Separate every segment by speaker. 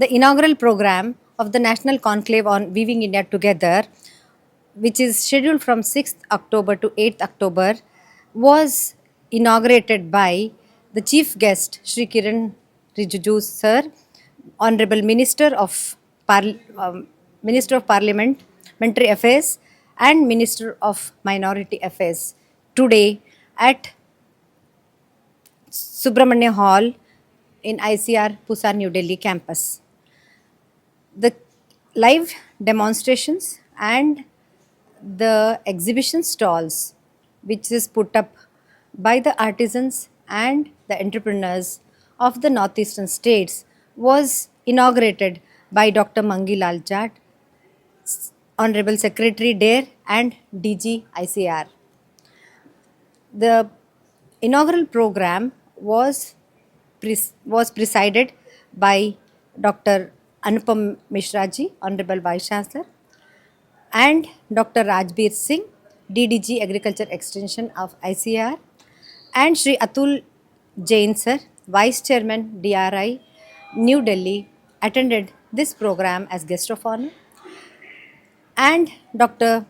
Speaker 1: The inaugural program of the National Conclave on Weaving India Together, which is scheduled from 6th October to 8th October, was inaugurated by the chief guest, Sri Kiran Rijiju sir, Honorable Minister of Parliamentary Affairs and Minister of Minority Affairs, today at Subramanya Hall in ICR Pusa, New Delhi campus. The live demonstrations and the exhibition stalls, which is put up by the artisans and the entrepreneurs of the northeastern states, was inaugurated by Dr. Mangi Lal Jat, Honorable Secretary DARE and DG ICR. The inaugural program was presided by Dr. Anupam Mishra ji, Honorable Vice Chancellor, and Dr. Rajbir Singh, DDG Agriculture Extension of ICR, and Sri Atul Jain sir, Vice Chairman DRI, New Delhi, attended this program as guest of honor, and Dr.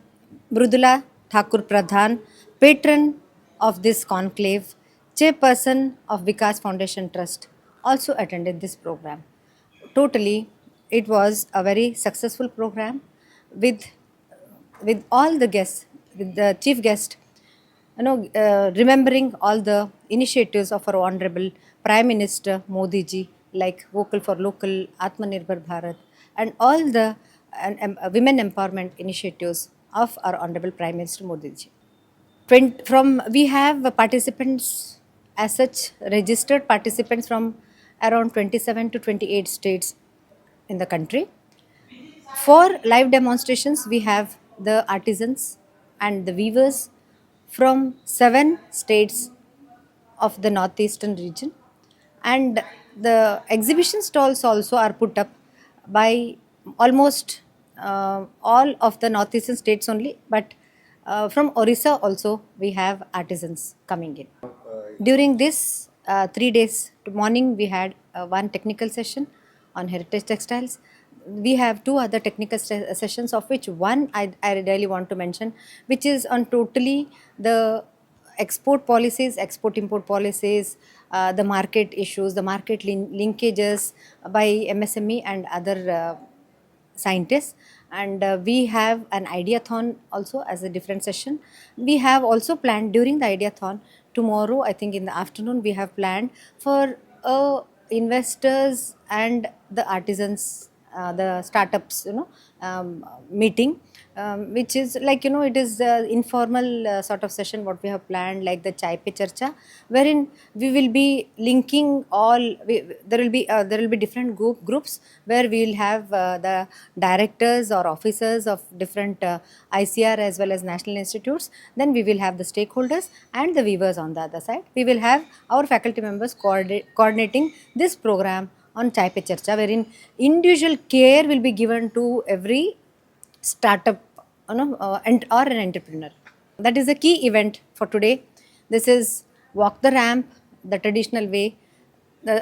Speaker 1: Mrudula Thakur Pradhan, patron of this conclave, chairperson of Vikas Foundation Trust, also attended this program. Totally, it was a very successful program with all the guests, with the chief guest, remembering all the initiatives of our Honorable Prime Minister Modi ji, like Vocal for Local, Atmanirbhar Bharat, and all the women empowerment initiatives of our Honorable Prime Minister Modi ji. We have participants as such, registered participants from around 27 to 28 states in the country. For live demonstrations, we have the artisans and the weavers from 7 states of the northeastern region, and the exhibition stalls also are put up by almost all of the northeastern states only, but from Orissa also we have artisans coming in. During this 3 days, morning we had one technical session on heritage textiles. We have 2 other technical sessions, of which one I really want to mention, which is on totally the export policies, export-import policies, the market issues, the market linkages by MSME and other scientists. And we have an ideathon also as a different session. We have also planned during the ideathon, tomorrow I think in the afternoon, we have planned for investors and the artisans, the startups, meeting, which is like, it is informal sort of session what we have planned, like the Chai Pe Charcha, wherein we will be linking there will be different groups where we will have the directors or officers of different ICR as well as national institutes. Then we will have the stakeholders and the weavers on the other side. We will have our faculty members coordinating this program on Chai Pe Charcha, wherein individual care will be given to every startup or an entrepreneur. That is a key event for today. This is Walk the Ramp, the traditional way.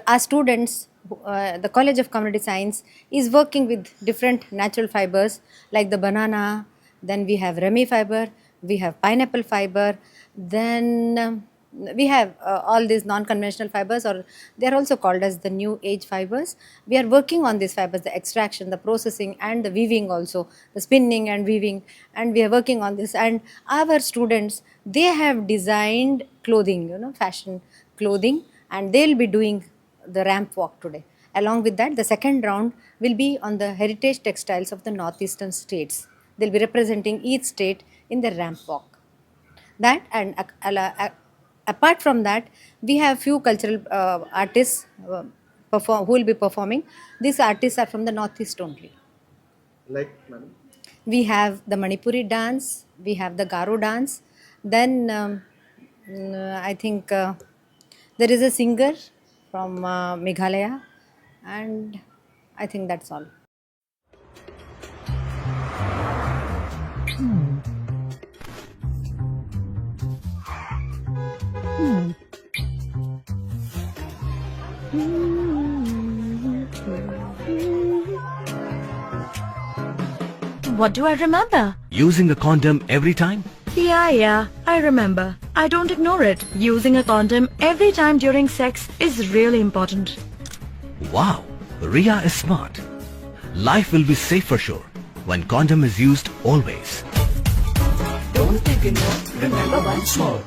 Speaker 1: Our students, the College of Community Science is working with different natural fibers like the banana, then we have rami fiber, we have pineapple fiber, then we have all these non-conventional fibers, or they are also called as the new age fibers. We are working on these fibers, the extraction, the processing and the weaving also, the spinning and weaving, and we are working on this. And our students, they have designed clothing, fashion clothing, and they will be doing the ramp walk today. Along with that, the second round will be on the heritage textiles of the northeastern states. They will be representing each state in the ramp walk. That, and apart from that, we have few cultural artists who will be performing. These artists are from the northeast only.
Speaker 2: Like, madam?
Speaker 1: We have the Manipuri dance, we have the Garo dance, then I think there is a singer from Meghalaya, and I think that's all.
Speaker 3: What do I remember?
Speaker 4: Using a condom every time?
Speaker 3: Yeah, I remember. I don't ignore it. Using a condom every time during sex is really important.
Speaker 4: Wow, Ria is smart. Life will be safe for sure when condom is used always.
Speaker 5: Don't take a note, remember once more.